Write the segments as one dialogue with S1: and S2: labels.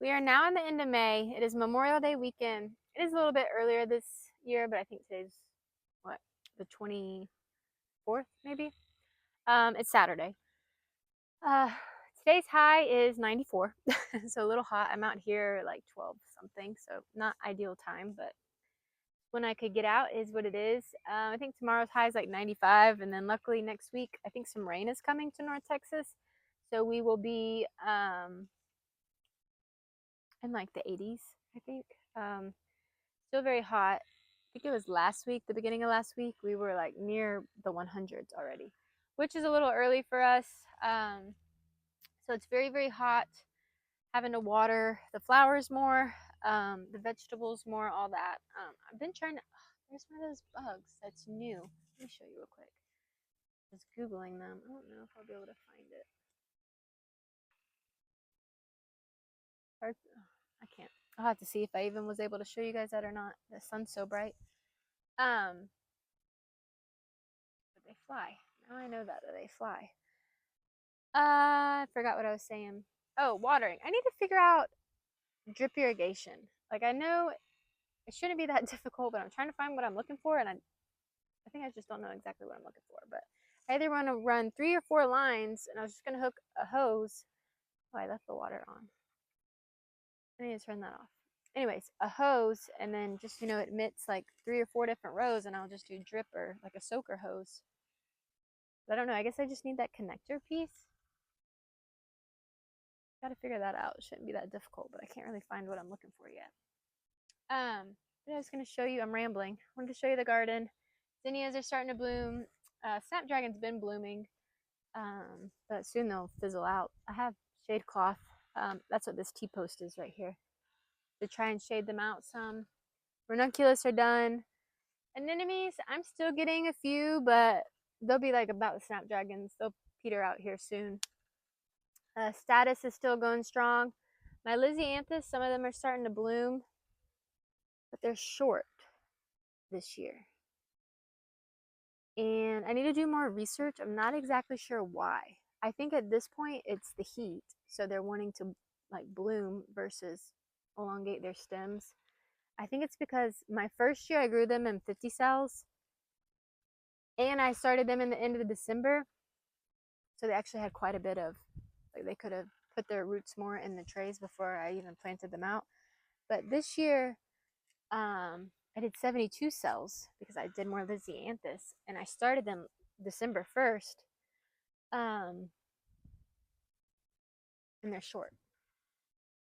S1: We are now in the end of May. It is Memorial Day weekend. It is a little bit earlier this year, but I think today's what, the 24th maybe. It's Saturday. Uh, Today's high is 94, so a little hot. I'm out here like 12 something, so not ideal time, but when I could get out is what it is. I think tomorrow's high is like 95, and then luckily next week I think some rain is coming to North Texas, so we will be in like the 80s, I think. Still very hot. I think it was last week, the beginning of last week, we were like near the 100s already, which is a little early for us. So it's very, very hot. Having to water the flowers more, the vegetables more, all that. I've been trying to. Oh, there's one of those bugs that's new. Let me show you real quick. Just Googling them. I don't know if I'll be able to find it. I can't. I'll have to see if I even was able to show you guys that or not. The sun's so bright. But they fly. Now I know that they fly. I forgot what I was saying. Oh, watering. I need to figure out drip irrigation. Like, I know it shouldn't be that difficult, but I'm trying to find what I'm looking for, and I think I just don't know exactly what I'm looking for. But I either want to run 3 or 4 lines, and I was just going to hook a hose. Oh, I left the water on. I need to turn that off. Anyways, a hose, and then just, it emits like 3 or 4 different rows, and I'll just do dripper, like a soaker hose. But I don't know. I guess I just need that connector piece. Got to figure that out. It shouldn't be that difficult, but I can't really find what I'm looking for yet. But I was going to show you, I'm rambling. I wanted to show you the garden. Zinnias are starting to bloom. Snapdragon's been blooming, but soon they'll fizzle out. I have shade cloth. That's what this T-post is right here, to try and shade them out some. Ranunculus are done. Anemones, I'm still getting a few, but they'll be like about the snapdragons. They'll peter out here soon. Status is still going strong. My Lysianthus, some of them are starting to bloom, but they're short this year. And I need to do more research. I'm not exactly sure why. I think at this point it's the heat, so they're wanting to like bloom versus elongate their stems. I think it's because my first year I grew them in 50 cells, and I started them in the end of December, so they actually had quite a bit of, like, they could have put their roots more in the trays before I even planted them out. But this year, I did 72 cells because I did more Lysianthus, and I started them December 1st. And they're short.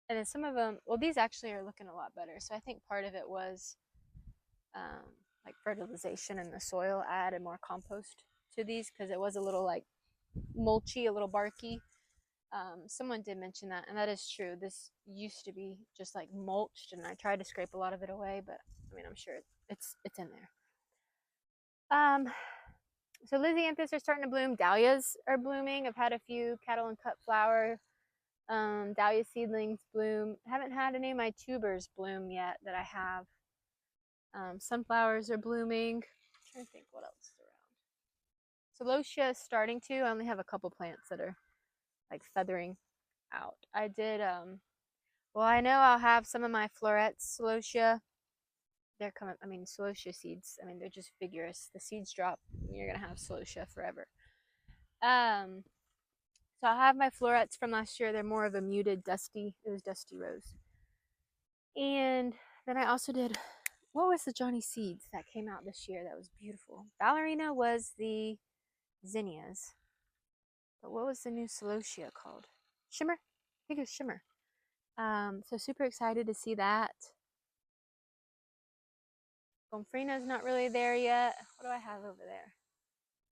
S1: And then some of them, well, these actually are looking a lot better. So I think part of it was like fertilization in the soil. I added more compost to these because it was a little like mulchy, a little barky. Someone did mention that, and that is true. This used to be just like mulched, and I tried to scrape a lot of it away, but I mean, I'm sure it's in there. So Lysianthus are starting to bloom. Dahlias are blooming. I've had a few cattle and cut flower. Dahlia seedlings bloom. I haven't had any of my tubers bloom yet that I have. Sunflowers are blooming. I'm trying to think what else is around. Celosia is starting to. I only have a couple plants that are like feathering out. I did, well, I know I'll have some of my florets celosia. They're coming, I mean, celosia seeds. I mean, they're just vigorous. The seeds drop, you're going to have celosia forever. So I'll have my florets from last year. They're more of a muted, dusty, it was dusty rose. And then I also did, what was the Johnny Seeds that came out this year that was beautiful? Ballerina was the zinnias. But what was the new celosia called? Shimmer? I think it was Shimmer. So super excited to see that. Gomphrina's not really there yet. What do I have over there?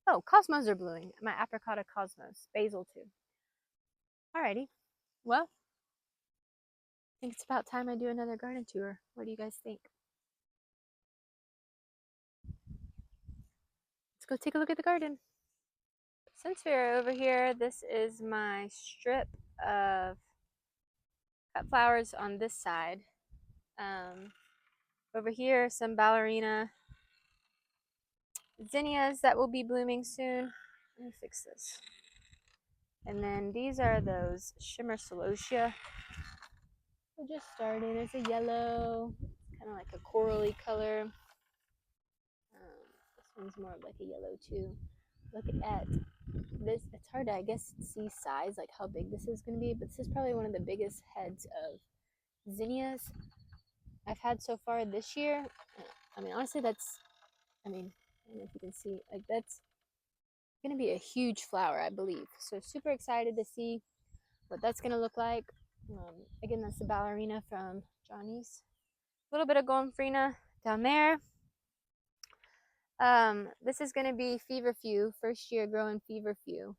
S1: Oh, cosmos are blooming. My apricota cosmos. Basil too. Alrighty. Well, I think it's about time I do another garden tour. What do you guys think? Let's go take a look at the garden. Since we're over here, this is my strip of cut flowers on this side. Over here, some ballerina zinnias that will be blooming soon. Let me fix this. And then these are those shimmer celosia. So just starting. There's a yellow, kind of like a corally color. This one's more of like a yellow too. Look at this. It's hard to, I guess, see size, like how big this is going to be, but this is probably one of the biggest heads of zinnias I've had so far this year. I mean, honestly, that's, I mean, I don't know if you can see, like that's going to be a huge flower, I believe. So super excited to see what that's going to look like. Again, that's the ballerina from Johnny's. A little bit of goldfrina down there. This is going to be feverfew, first year growing feverfew.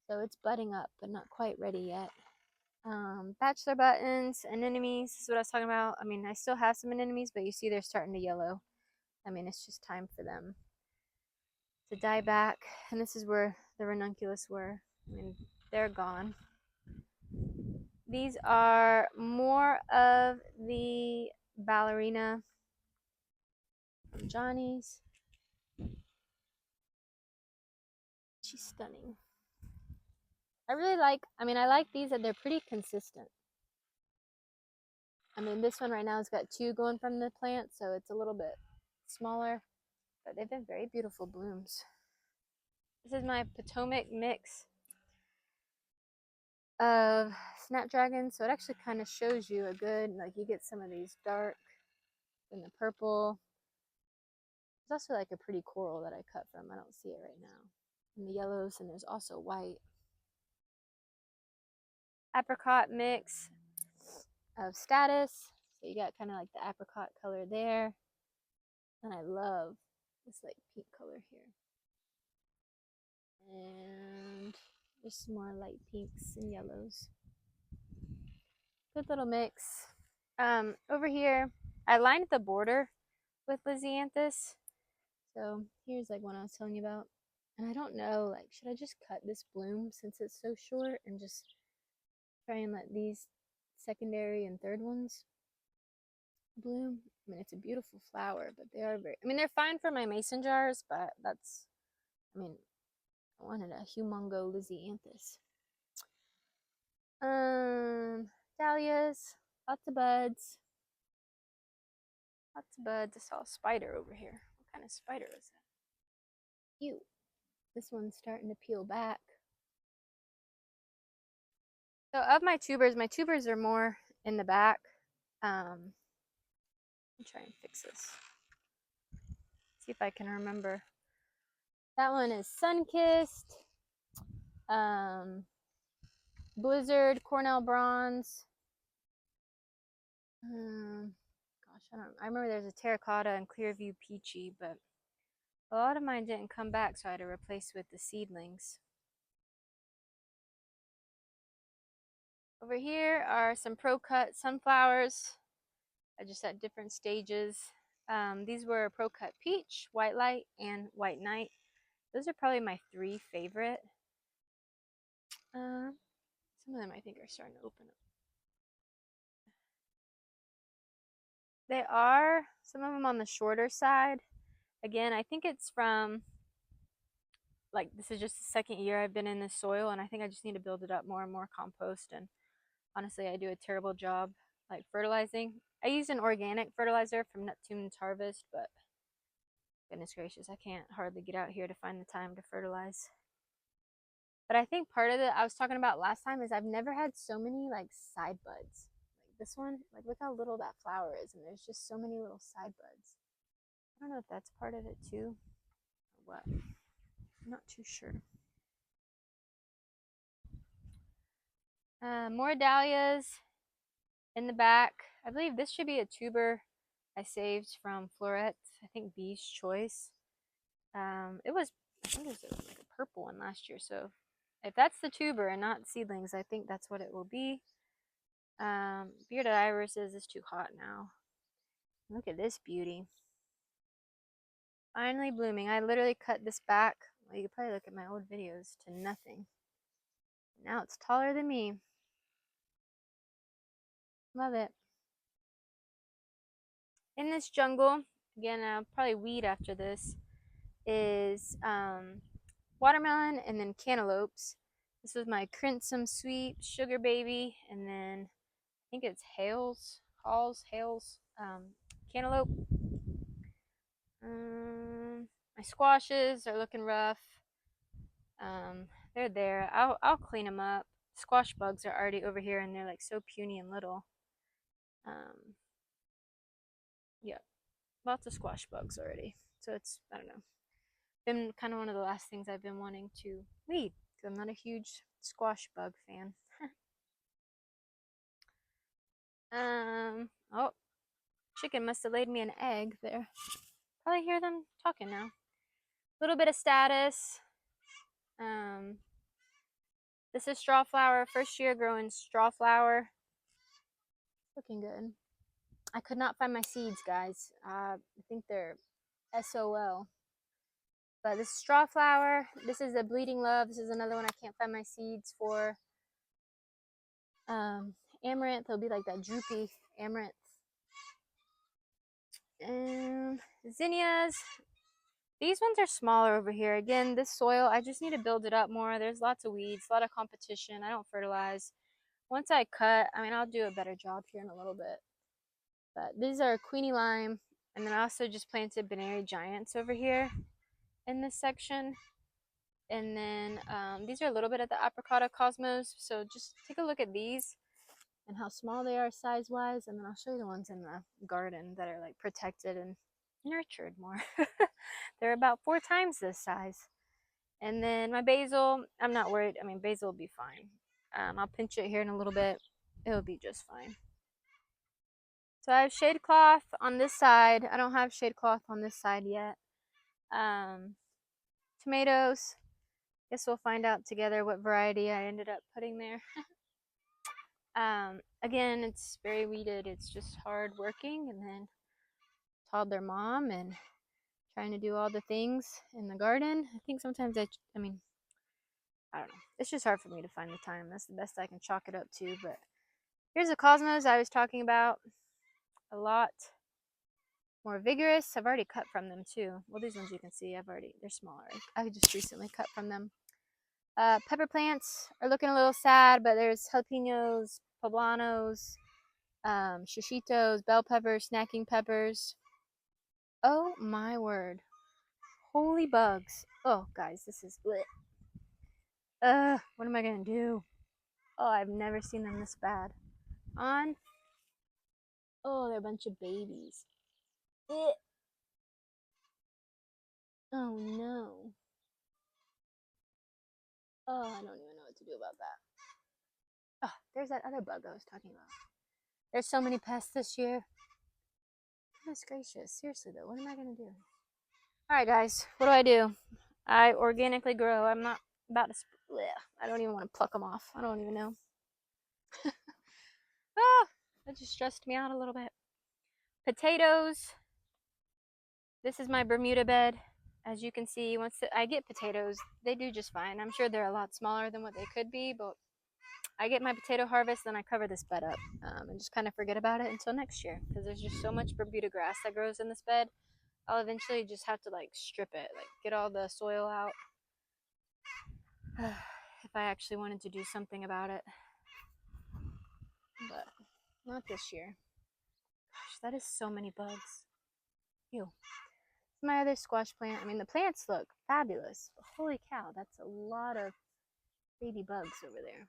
S1: So it's budding up, but not quite ready yet. Bachelor buttons, anemones, this is what I was talking about. I mean, I still have some anemones, but you see they're starting to yellow. I mean, it's just time for them to die back. And this is where the ranunculus were. I mean, they're gone. These are more of the ballerina from Johnny's. She's stunning. I really like, I mean, I like these that they're pretty consistent. I mean, this one right now has got 2 going from the plant, so it's a little bit smaller, but they've been very beautiful blooms. This is my Potomac mix of snapdragons, so it actually kind of shows you a good, like you get some of these dark and the purple. There's also like a pretty coral that I cut from. I don't see it right now. And the yellows, and there's also white. Apricot mix of status. So you got kind of like the apricot color there. And I love this like pink color here. And just some more light pinks and yellows. Good little mix. Over here, I lined the border with Lysianthus. So here's like one I was telling you about. And I don't know, like, should I just cut this bloom since it's so short and just try and let these secondary and third ones bloom? I mean, it's a beautiful flower, but they are very, I mean, they're fine for my mason jars, but that's, I mean, I wanted a humongo Lysianthus. Dahlias, lots of buds. Lots of buds. I saw a spider over here. What kind of spider is that? Ew. This one's starting to peel back. So of my tubers are more in the back. Let me try and fix this. See if I can remember. That one is Sunkissed, Blizzard, Cornell Bronze. Gosh, I remember there's a Terracotta and Clearview Peachy, but a lot of mine didn't come back, so I had to replace with the seedlings. Over here are some pro-cut sunflowers. I just at different stages. These were pro-cut peach, white light, and white night. Those are probably my 3 favorite. Some of them I think are starting to open up. They are, some of them on the shorter side. Again, I think it's from, like, this is just the 2nd year I've been in this soil, and I think I just need to build it up more and more compost. And honestly, I do a terrible job, like, fertilizing. I use an organic fertilizer from Neptune's Harvest, but goodness gracious, I can't hardly get out here to find the time to fertilize. But I think part of it I was talking about last time is I've never had so many like side buds. Like this one, like look how little that flower is, and there's just so many little side buds. I don't know if that's part of it too, or what. I'm not too sure. More dahlias in the back. I believe this should be a tuber I saved from Florette. I think Bee's Choice. It was, I think it was like a purple one last year, so if that's the tuber and not seedlings, I think that's what it will be. Bearded irises is too hot now. Look at this beauty. Finally blooming. I literally cut this back, well, you could probably look at my old videos, to nothing. Now it's taller than me. Love it. In this jungle, again, I'll probably weed after this, is watermelon and then cantaloupes. This was my Crimson Sweet, Sugar Baby, and then think it's Hales, cantaloupe. My squashes are looking rough. They're there. I'll clean them up. Squash bugs are already over here, and they're like so puny and little. Yeah, lots of squash bugs already. So it's, I don't know, been kind of one of the last things I've been wanting to weed because I'm not a huge squash bug fan. Oh, chicken must have laid me an egg there. Probably hear them talking now. A little bit of status. This is straw flower. First year growing straw flower. Looking good. I could not find my seeds, guys. I think they're SOL. But this is straw flower. This is a bleeding love. This is another one I can't find my seeds for. Amaranth. It'll be like that droopy amaranth. Zinnias. These ones are smaller over here. Again, this soil, I just need to build it up more. There's lots of weeds, a lot of competition. I don't fertilize. Once I cut, I mean, I'll do a better job here in a little bit. But these are Queenie Lime. And then I also just planted Binary Giants over here in this section. And then these are a little bit of the Apricota Cosmos. So just take a look at these and how small they are size-wise. And then I'll show you the ones in the garden that are like protected and nurtured more. They're about 4 times this size. And then my basil, I'm not worried. I mean, basil will be fine. I'll pinch it here in a little bit. It'll be just fine. So I have shade cloth on this side. I don't have shade cloth on this side yet. Tomatoes. Guess we'll find out together what variety I ended up putting there. Again, it's very weeded. It's just hard working, and then toddler mom and trying to do all the things in the garden. I think sometimes I mean, I don't know. It's just hard for me to find the time. That's the best I can chalk it up to. But here's the cosmos I was talking about. A lot more vigorous. I've already cut from them too. Well, these ones you can see, they're smaller. I just recently cut from them. Pepper plants are looking a little sad, but there's jalapenos, poblanos, shishitos, bell peppers, snacking peppers. Oh my word. Holy bugs. Oh, guys, this is lit. What am I gonna do? Oh, I've never seen them this bad. Oh, they're a bunch of babies. Oh no. Oh, I don't even know what to do about that. Oh, there's that other bug I was talking about. There's so many pests this year. Goodness gracious. Seriously though, what am I gonna do? Alright guys, what do? I organically grow. I'm not about to I don't even want to pluck them off. I don't even know. That just stressed me out a little bit. Potatoes. This is my Bermuda bed. As you can see, once I get potatoes, they do just fine. I'm sure they're a lot smaller than what they could be, but I get my potato harvest, then I cover this bed up and just kind of forget about it until next year because there's just so much Bermuda grass that grows in this bed. I'll eventually just have to like strip it, like get all the soil out if I actually wanted to do something about it. But not this year. Gosh, that is so many bugs. Ew. My other squash plant. I mean, the plants look fabulous. But holy cow, that's a lot of baby bugs over there.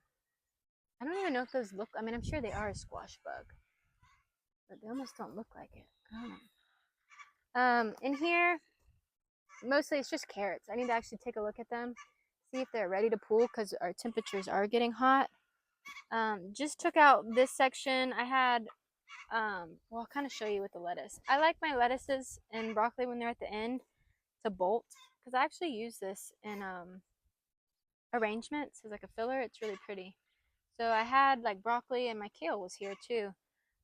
S1: I don't even know if those look, I mean, I'm sure they are a squash bug, but they almost don't look like it. In here, mostly it's just carrots. I need to actually take a look at them, see if they're ready to pull because our temperatures are getting hot. Just took out this section. I had, well, I'll kind of show you with the lettuce. I like my lettuces and broccoli when they're at the end to bolt because I actually use this in arrangements as like a filler. It's really pretty. So I had like broccoli and my kale was here too.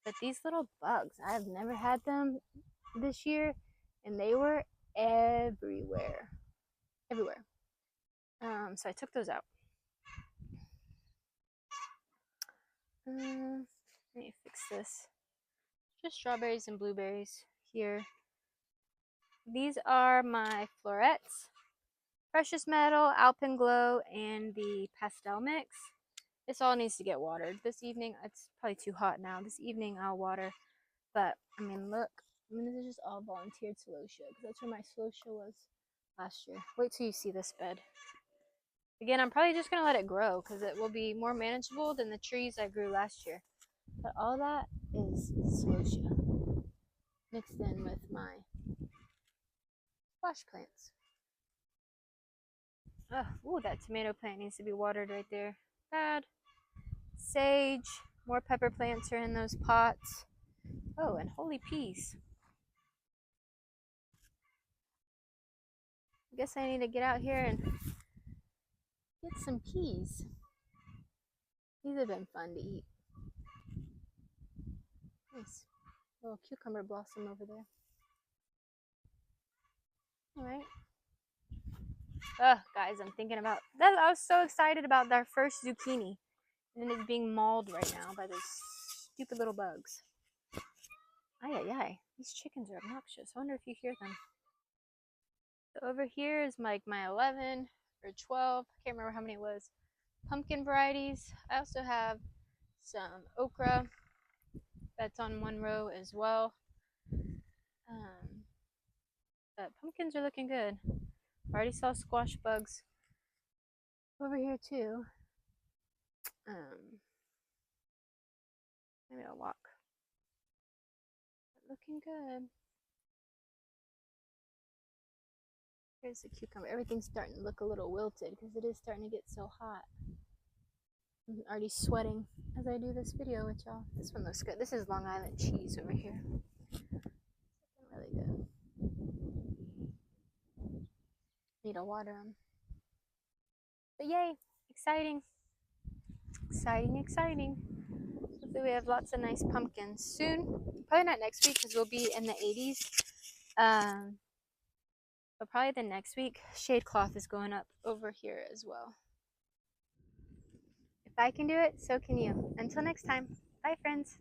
S1: But these little bugs, I've never had them this year and they were everywhere. Everywhere. So I took those out. Let me fix this. Just strawberries and blueberries here. These are my florets. Precious Metal, Alpenglow, and the pastel mix. This all needs to get watered. This evening, it's probably too hot now. This evening I'll water. But, I mean, look. I mean, this is just all volunteered celosia, because that's where my celosia was last year. Wait till you see this bed. Again, I'm probably just going to let it grow, because it will be more manageable than the trees I grew last year. But all that is celosia mixed in with my squash plants. Oh, ooh, that tomato plant needs to be watered right there. Bad. Sage. More pepper plants are in those pots. Oh, and holy peas. I guess I need to get out here and get some peas. These have been fun to eat. Nice. Little cucumber blossom over there. Alright. Ugh, guys, I'm thinking about that. I was so excited about our first zucchini. And it's being mauled right now by those stupid little bugs. Ay, ay, ay. These chickens are obnoxious. I wonder if you hear them. So over here is like my 11 or 12. I can't remember how many it was. Pumpkin varieties. I also have some okra. That's on one row as well. But pumpkins are looking good. I already saw squash bugs over here too. Maybe I'll walk. But looking good. Here's the cucumber. Everything's starting to look a little wilted because it is starting to get so hot. I'm already sweating as I do this video with y'all. This one looks good. This is Long Island cheese over here. Really good. Need to water them. But yay, exciting. Exciting, exciting. Hopefully we have lots of nice pumpkins soon. Probably not next week because we'll be in the 80s. But probably the next week, shade cloth is going up over here as well. If I can do it, so can you. Until next time. Bye, friends.